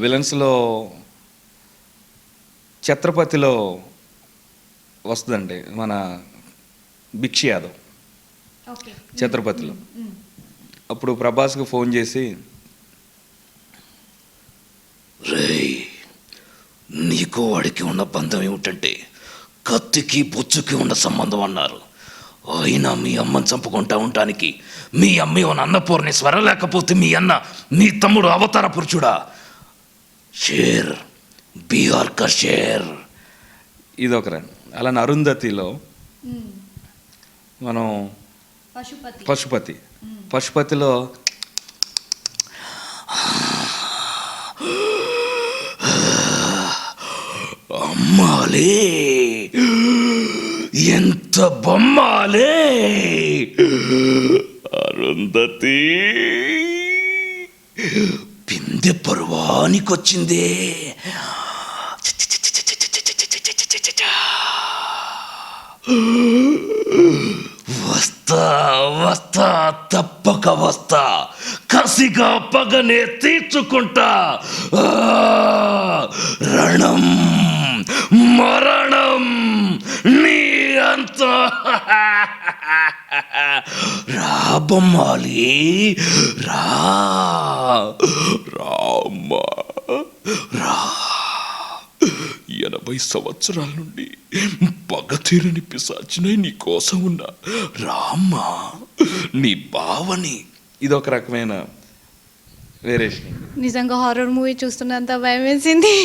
విలన్స్లో ఛత్రపతిలో వస్తుందండి మన భిక్షి యాదవ్ ఛత్రపతిలో. అప్పుడు ప్రభాస్కి ఫోన్ చేసి, రేయ్, నీకు వాడికి ఉన్న బంధం ఏమిటంటే కత్తికి బొచ్చుకి ఉన్న సంబంధం అన్నారు. అయినా మీ అమ్మని చంపుకుంటా ఉండటానికి మీ అమ్మ ఏమన్నా అన్నపూర్ణేశ్వర, లేకపోతే మీ అన్న నీ తమ్ముడు అవతార పురుషుడా? షేర్ బీహార్ కా షేర్. ఇదొకరా. అలానే అరుంధతిలో మనం పశుపతిలో అమ్మాలే, ఎంత బొమ్మాలే అరుంధతి, పిందె పర్వానికొచ్చిందే. వస్తా వస్తా, తప్పక వస్తా, కసిగా పగనే తీర్చుకుంటా. రణం మరణం నీ అంత. రా బొమ్మాలి, రా రామ్మా రా. 80 సంవత్సరాల నుండి పగ తీరని పిశాచినై నీ కోసం ఉన్నా. రామ్మా, నీ బావని. ఇదొక రకమైన వేరియేషన్. నిజంగా హారర్ మూవీ చూస్తున్నంత భయం వేసింది.